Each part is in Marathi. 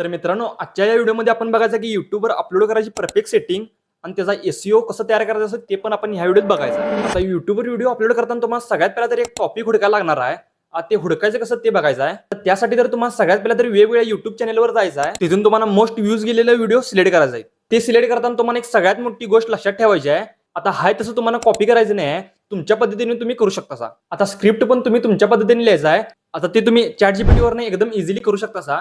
तर मित्रांनो, आजच्या या व्हिडिओमध्ये आपण बघायचं की YouTubeवर अपलोड करायची परफेक्ट सेटिंग आणि त्याचा एसईओ कसं तयार करायचं असं ते पण आपण ह्या व्हिडिओत बघायचं आहे. आता YouTubeवर व्हिडिओ अपलोड करताना तुम्हाला सगळ्यात पहिला तरी एक टॉपिक हुडकायला लागणार आहे. ते हुडकायचं कसं ते बघायचं आहे. तर त्यासाठी तर तुम्हाला सगळ्यात पहिला तरी वेगवेगळ्या YouTube चॅनलवर जायचं आहे. तिथून तुम्हाला मोस्ट व्ह्यूज गेलेला व्हिडिओ सिलेक्ट करायचा आहे. ते सिलेक्ट करताना तुम्हाला एक सगळ्यात मोठी गोष्ट लक्षात ठेवायची आहे. आता हाय तसं तुम्हाला कॉपी करायचं नाही, तुमच्या पद्धतीने तुम्ही करू शकता. आता स्क्रिप्ट पण तुम्ही तुमच्या पद्धतीने लिहायचं आहे. आता ते तुम्ही ChatGPT वरनं एकदम इझिली करू शकता.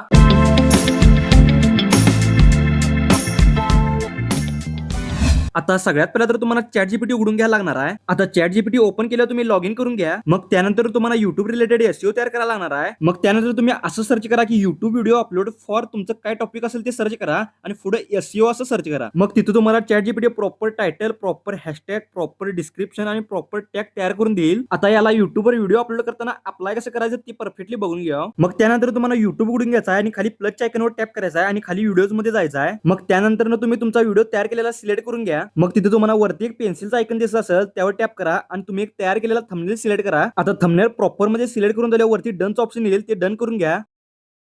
आता सगळ्यात पहिला तर तुम्हाला ChatGPT उघडून घ्यायला लागणार आहे. आता ChatGPT ओपन केल्यावर तुम्ही लॉग इन करून घ्या. मग त्यानंतर तुम्हाला YouTube रिलेटेड एसईओ तयार करायला लागणार आहे. मग त्यानंतर तुम्ही असं सर्च करा की YouTube व्हिडिओ अपलोड फॉर तुमचं काय टॉपिक असेल ते सर्च करा आणि पुढे एसईओ असं सर्च करा. मग तिथे तुम्हाला ChatGPT proper title, proper hashtag, proper description आणि प्रॉपर टॅग तयार करून देईल. आता याला YouTubeवर व्हिडिओ अपलोड करताना अप्लाय कसं करायचं ते परफेक्टली बघून घ्या. मग त्यानंतर तुम्हाला YouTube उघडून घ्यायचा आहे आणि खाली प्लसच्या आयकॉनवर टॅप करायचा आहे आणि खाली व्हिडिओज मध्ये जायचं आहे. मग त्यानंतर तुम्ही तुमचा व्हिडिओ तयार केलेला सिलेक्ट करून घ्या. मग तिथे तुम्हाला वरती एक पेन्सिलचा आयकॉन दिसत असेल त्यावर टॅप करा आणि तुम्ही एक तयार केलेला थंबनेल सिलेक्ट करा. आता थंबनेल प्रॉपर मध्ये सिलेक्ट करून झाल्यावर वरती डनचं ऑप्शन येईल, ते डन करून घ्या.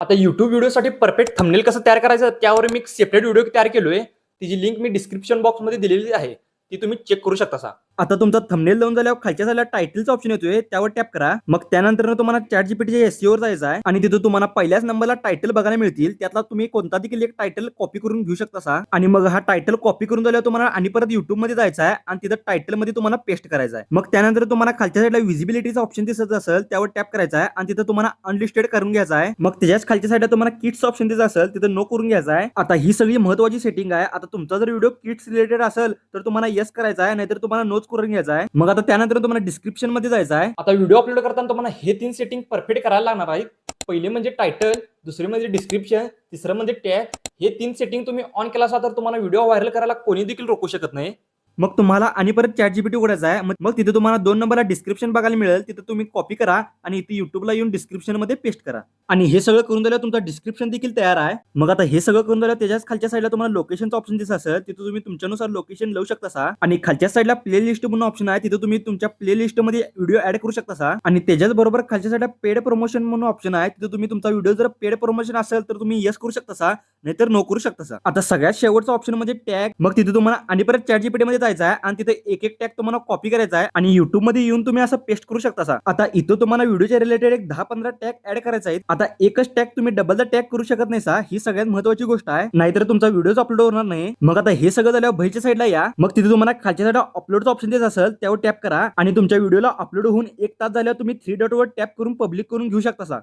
आता YouTube व्हिडिओसाठी परफेक्ट थंबनेल कसं तयार करायचं त्यावर मी एक सेपरेट व्हिडिओ तयार केलोय. तिची लिंक मी डिस्क्रिप्शन बॉक्स मध्ये दिलेली आहे, ती तुम्ही चेक करू शकता. आता तुमचा थंबनेल लावून झाल्यावर खालच्या साईडला टायटलचा ऑप्शन येतोय, त्यावर टॅप करा. मग त्यानंतर तुम्हाला ChatGPTच्या एसईओ वर जायचं आहे आणि तिथे तुम्हाला पहिल्याच नंबरला टायटल बघायला मिळतील. त्यातला तुम्ही कोणता देखील एक टायटल कॉपी करून घेऊ शकता आणि मग हा टायटल कॉपी करून झाल्यावर तुम्हाला आणि परत YouTube मध्ये जायचं आहे आणि तिथे टायटल मध्ये तुम्हाला पेस्ट करायचं आहे. मग त्यानंतर तुम्हाला खालच्या साईडला व्हिजिबिलिटीचा ऑप्शन दिसत असेल त्यावर टॅप करायचा आहे आणि तिथे तुम्हाला अनलिस्टेड करून घ्यायचा आहे. मग त्याच्याच खालच्या साईडला तुम्हाला किट्स ऑप्शन दिसत असेल तिथे नो करून घ्यायचा आहे. आता ही सगळी महत्वाची सेटिंग आहे. आता तुमचा जर व्हिडिओ किट्स रिलेटेड असेल तर तुम्हाला येस करायचा आहे, नाहीतर तुम्हाला नोच करून घ्यायचा आहे. मग आता त्यानंतर तुम्हाला डिस्क्रिप्शन मध्ये जायचं आहे. आता व्हिडिओ अपलोड करताना तुम्हाला हे 3 सेटिंग परफेक्ट करायला लागणार आहेत. पहिले म्हणजे टायटल, दुसरे म्हणजे डिस्क्रिप्शन, तिसरं म्हणजे टॅग. हे 3 सेटिंग तुम्ही ऑन केला असा तर तुम्हाला व्हिडिओ व्हायरल करायला कोणी देखील रोखू शकत नाही. मग तुम्हाला आणि परत ChatGPT उघडायचा आहे. मग तिथे तुम्हाला 2 नंबरला डिस्क्रिप्शन बघायला मिळेल, तिथे तुम्ही कॉपी करा आणि इथे YouTubeला येऊन डिस्क्रिप्शन मध्ये पेस्ट करा. आणि हे सगळं करून झाल्यावर तुमचा डिस्क्रिप्शन देखील तयार आहे. मग आता हे सगळं करून झाल्यावर त्याच्याच खालच्या साईडला तुम्हाला लोकेशनचा ऑप्शन दिसत असेल, तिथे तुम्ही तुमच्यानुसार लोकेशन लावू शकता. आणि खालच्या साईडला प्ले लिस्ट म्हणून ऑप्शन आहे, तिथे तुम्ही तुमच्या प्ले लिस्ट मध्ये व्हिडिओ ऍड करू शकता. आणि त्याच्याच बरोबर खालच्या साईडला पेड प्रमोशन म्हणून ऑप्शन आहे, तिथे तुम्ही तुमचा व्हिडिओ जर पेड प्रमोशन असेल तर तुम्ही येस करू शकता, नाहीतर नो करू शकता. आता सगळ्यात शेवटचा ऑप्शन म्हणजे टॅग. मग तिथे तुम्हाला आणि परत ChatGPT मध्ये जायचं आहे आणि तिथे एक एक टॅग तुम्हाला कॉपी करायचा आहे आणि YouTube मध्ये येऊन तुम्ही असं पेस्ट करू शकता. आता इथं तुम्हाला व्हिडिओच्या रिलेटेड एक 10-15 टॅग ऍड करायचा आहे. आता एकच टॅग तुम्ही डबलचा टॅग करू शकत नाही ही सगळ्यात महत्वाची गोष्ट आहे, नाहीतर तुमचा व्हिडिओ अपलोड होणार नाही. मग आता हे सगळं झाल्यावर बाहेरच्या साईडला या. मग तिथे तुम्हाला खालच्या साईडला अपलोडचा ऑप्शन देत असेल त्यावर टॅप करा आणि तुमच्या व्हिडिओला अपलोड होऊन 1 तास झाल्यावर तुम्ही 3 डॉट वर टॅप करून पब्लिक करून घेऊ शकता.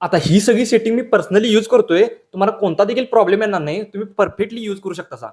आता ही सगळी सेटिंग मी पर्सनली यूज करतोय. तुम्हाला कोणता देखील प्रॉब्लेम येणार नाही, तुम्ही परफेक्टली यूज करू शकता.